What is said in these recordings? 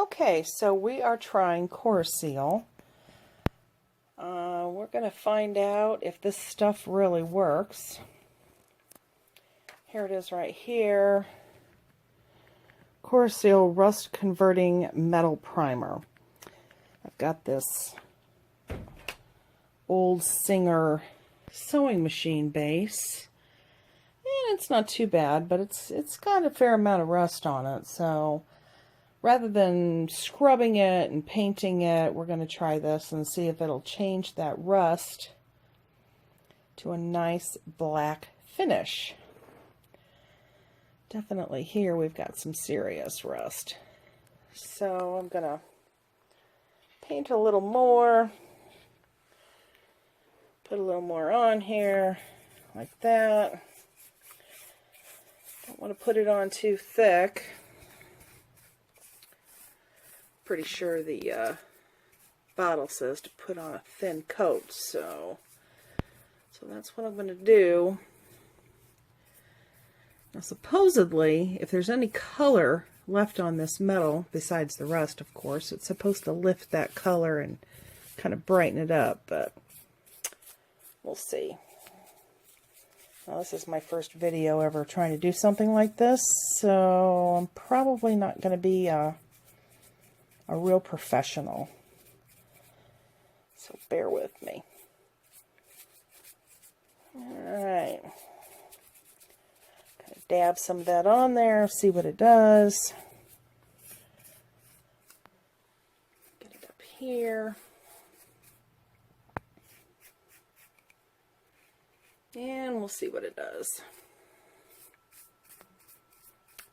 Okay, so we are trying Corroseal. We're going to find out if this stuff really works. Here it is right here. Corroseal Rust Converting Metal Primer. I've got this old Singer sewing machine base. And it's not too bad, but it's got a fair amount of rust on it, so rather than scrubbing it and painting it, we're going to try this and see if it'll change that rust to a nice black finish. Definitely here we've got some serious rust. So I'm going to paint a little more, put a little more on here, like that. Don't want to put it on too thick. Pretty sure the bottle says to put on a thin coat, so that's what I'm going to do. Now supposedly, if there's any color left on this metal, besides the rust of course, it's supposed to lift that color and kind of brighten it up, but we'll see. Now, this is my first video ever trying to do something like this, so I'm probably not going to be a real professional. So bear with me. Alright. Kind of dab some of that on there, see what it does. Get it up here. And we'll see what it does.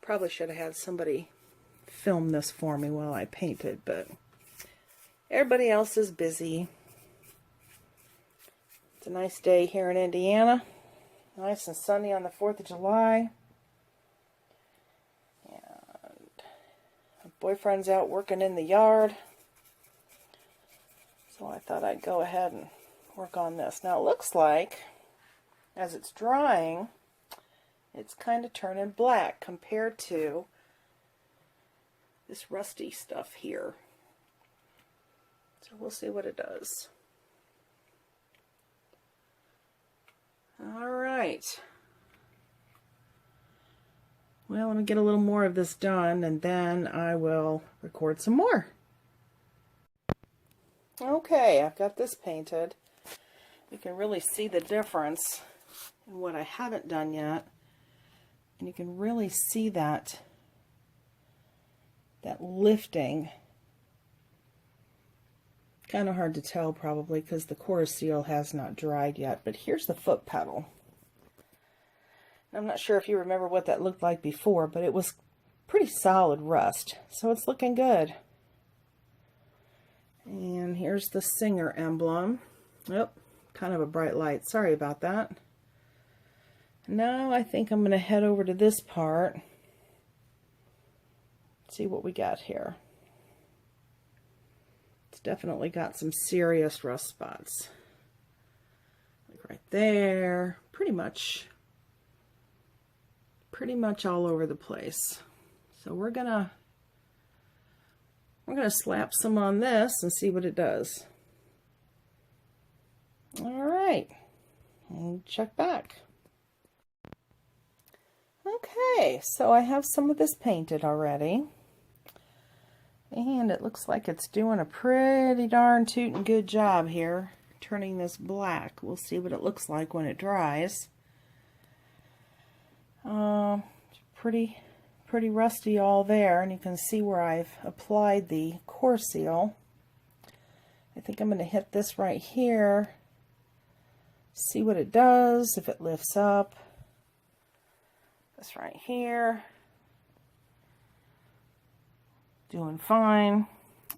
Probably should have had somebody film this for me while I painted, but everybody else is busy. It's a nice day here in Indiana. Nice and sunny on the 4th of July. And my boyfriend's out working in the yard. So I thought I'd go ahead and work on this. Now it looks like, as it's drying, it's kind of turning black compared to this rusty stuff here. So we'll see what it does. Alright. Well, let me get a little more of this done and then I will record some more. Okay, I've got this painted. You can really see the difference in what I haven't done yet. And you can really see that lifting. Kind of hard to tell probably because the Corroseal has not dried yet, but here's the foot pedal. I'm not sure if you remember what that looked like before, but it was pretty solid rust, so it's looking good. And here's the Singer emblem. Oh, kind of a bright light, sorry about that. Now I think I'm going to head over to this part. See what we got here. It's definitely got some serious rust spots. Like right there. Pretty much all over the place. So we're gonna slap some on this and see what it does. Alright. And check back. Okay, so I have some of this painted already. And it looks like it's doing a pretty darn tootin' good job here, turning this black. We'll see what it looks like when it dries. Pretty rusty all there, and you can see where I've applied the Corroseal. I think I'm going to hit this right here, see what it does, if it lifts up. This right here. Doing fine,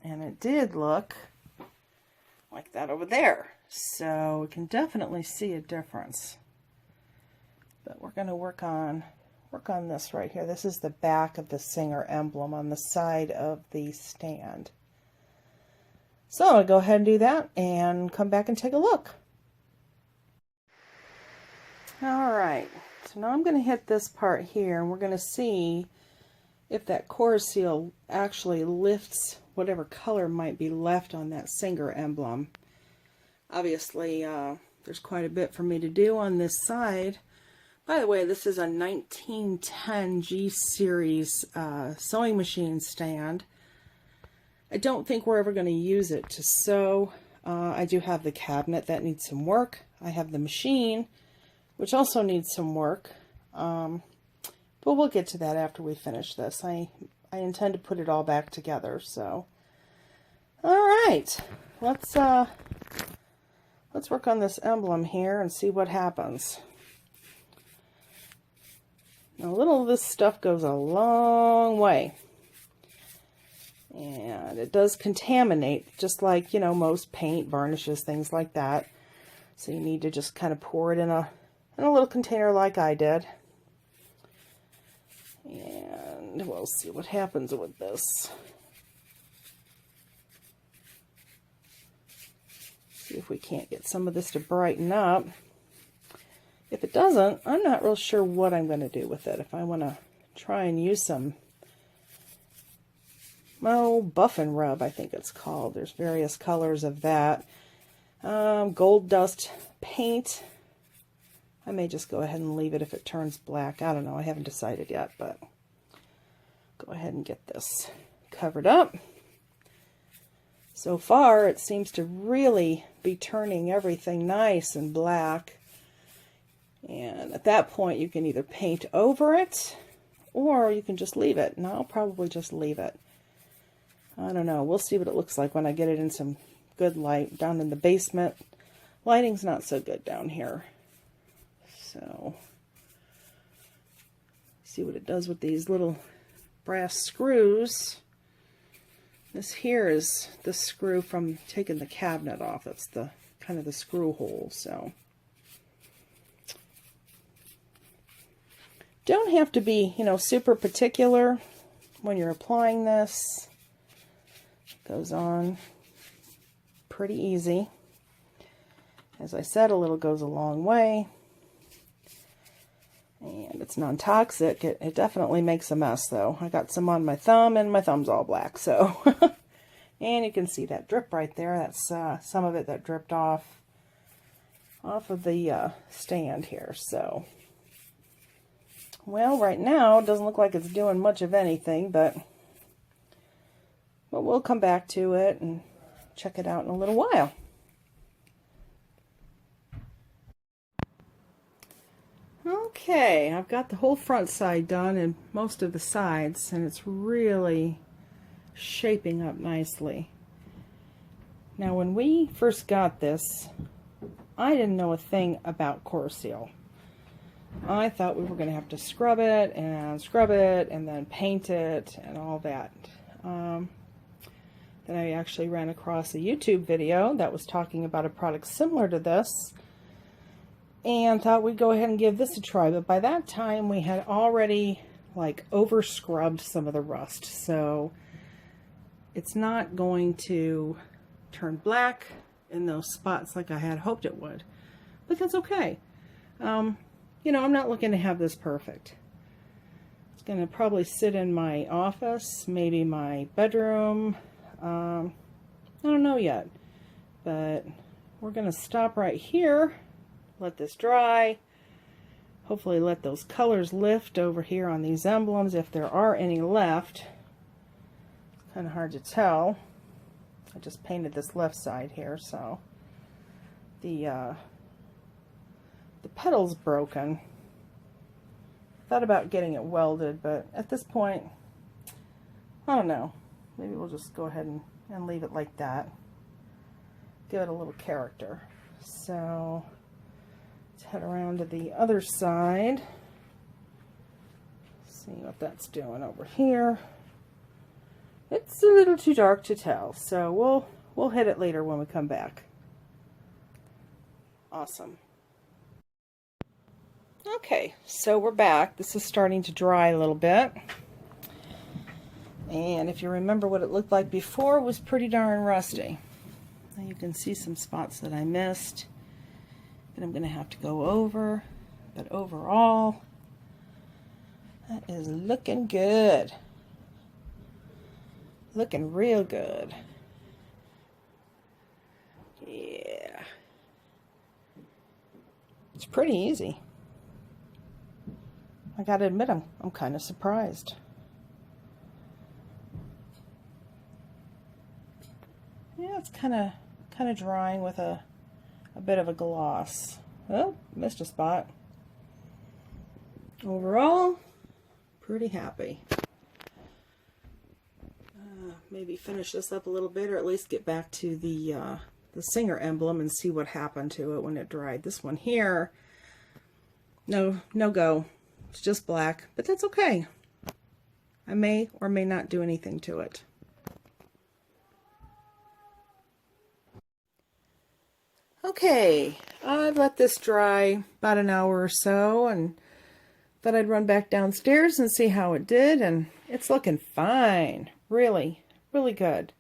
and it did look like that over there, so we can definitely see a difference. But we're going to work on this right here. This is the back of the Singer emblem on the side of the stand. So I'll go ahead and do that and come back and take a look. All right, so now I'm going to hit this part here, and we're going to see if that Corroseal actually lifts whatever color might be left on that Singer emblem. Obviously, there's quite a bit for me to do on this side. By the way, this is a 1910 G Series sewing machine stand. I don't think we're ever going to use it to sew. I do have the cabinet that needs some work. I have the machine, which also needs some work. But we'll get to that after we finish this. I intend to put it all back together. So, all right, let's work on this emblem here and see what happens. Now, a little of this stuff goes a long way. And it does contaminate, just like, you know, most paint, varnishes, things like that. So you need to just kind of pour it in a little container like I did. And we'll see what happens with this. See if we can't get some of this to brighten up. If it doesn't, I'm not real sure what I'm going to do with it. If I want to try and use some, oh, buff and rub, I think it's called. There's various colors of that. Gold dust paint. I may just go ahead and leave it if it turns black. I don't know. I haven't decided yet, but go ahead and get this covered up. So far, it seems to really be turning everything nice and black. And at that point, you can either paint over it or you can just leave it. And I'll probably just leave it. I don't know. We'll see what it looks like when I get it in some good light down in the basement. Lighting's not so good down here. So, see what it does with these little brass screws. This here is the screw from taking the cabinet off. It's the kind of the screw hole. So, don't have to be, you know, super particular when you're applying this. It goes on pretty easy. As I said, a little goes a long way. And it's non-toxic. It definitely makes a mess, though. I got some on my thumb, and my thumb's all black, so. And you can see that drip right there. That's some of it that dripped off of the stand here, so. Well, right now, it doesn't look like it's doing much of anything, but we'll come back to it and check it out in a little while. Okay, I've got the whole front side done and most of the sides, and it's really shaping up nicely. Now, when we first got this, I didn't know a thing about Corroseal. I thought we were going to have to scrub it and then paint it and all that. Then I actually ran across a YouTube video that was talking about a product similar to this and thought we'd go ahead and give this a try. But by that time we had already like over scrubbed some of the rust, so it's not going to turn black in those spots like I had hoped it would, but that's okay. You know, I'm not looking to have this perfect. It's going to probably sit in my office, maybe my bedroom. I don't know yet, but we're going to stop right here, let this dry, hopefully let those colors lift over here on these emblems if there are any left. It's kind of hard to tell. I just painted this left side here, so the pedal's broken. Thought about getting it welded, but at this point, I don't know. Maybe we'll just go ahead and leave it like that. Give it a little character. So, let's head around to the other side. See what that's doing over here. It's a little too dark to tell, so we'll hit it later when we come back. Awesome. Okay, so we're back. This is starting to dry a little bit. And if you remember what it looked like before, it was pretty darn rusty. Now you can see some spots that I missed that I'm going to have to go over. But overall, that is looking good. Looking real good. Yeah. It's pretty easy. I gotta admit, I'm kind of surprised. Yeah, it's kind of drying with a bit of a gloss. Oh, missed a spot. Overall, pretty happy. Maybe finish this up a little bit, or at least get back to the Singer emblem and see what happened to it when it dried. This one here, no go. It's just black, but that's okay. I may or may not do anything to it. Okay, I've let this dry about an hour or so, and thought I'd run back downstairs and see how it did, and it's looking fine. Really, really good.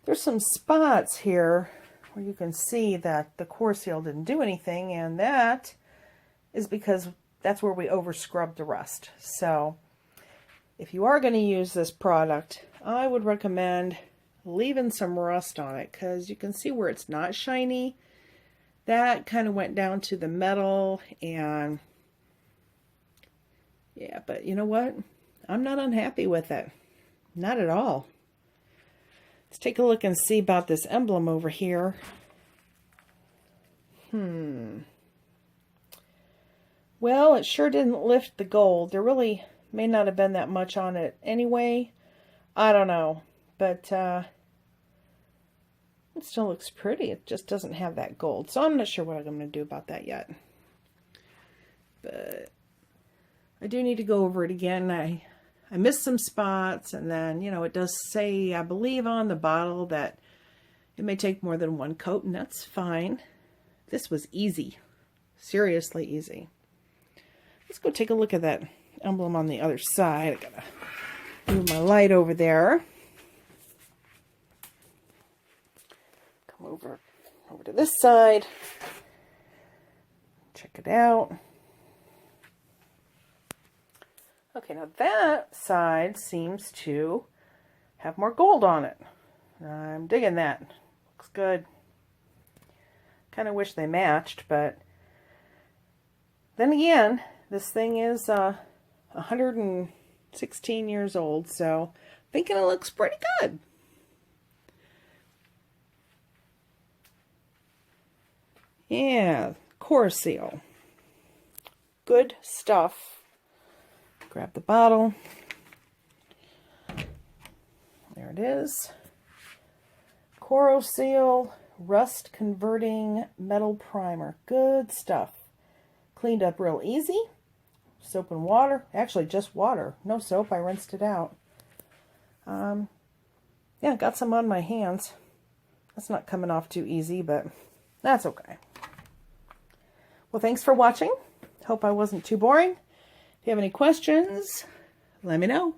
There's some spots here where you can see that the Corroseal didn't do anything, and that is because that's where we over scrubbed the rust. So if you are going to use this product, I would recommend leaving some rust on it, because you can see where it's not shiny. That kind of went down to the metal, and yeah, but you know what? I'm not unhappy with it. Not at all. Let's take a look and see about this emblem over here. Well, it sure didn't lift the gold. There really may not have been that much on it anyway. I don't know. But it still looks pretty. It just doesn't have that gold. So I'm not sure what I'm going to do about that yet. But I do need to go over it again. I missed some spots, and then, you know, it does say, I believe on the bottle, that it may take more than one coat, and that's fine. This was easy. Seriously easy. Let's go take a look at that emblem on the other side. I gotta move my light over there. Come over to this side. Check it out. Okay, now that side seems to have more gold on it. I'm digging that. Looks good. Kind of wish they matched, but then again, this thing is 116 years old, so I'm thinking it looks pretty good. Yeah, Corroseal. Good stuff. Grab the bottle. There it is. Corroseal Rust Converting Metal Primer. Good stuff. Cleaned up real easy. Soap and water. Actually, just water. No soap. I rinsed it out. Yeah, got some on my hands. That's not coming off too easy, but that's okay. Well, thanks for watching. Hope I wasn't too boring. If you have any questions, let me know.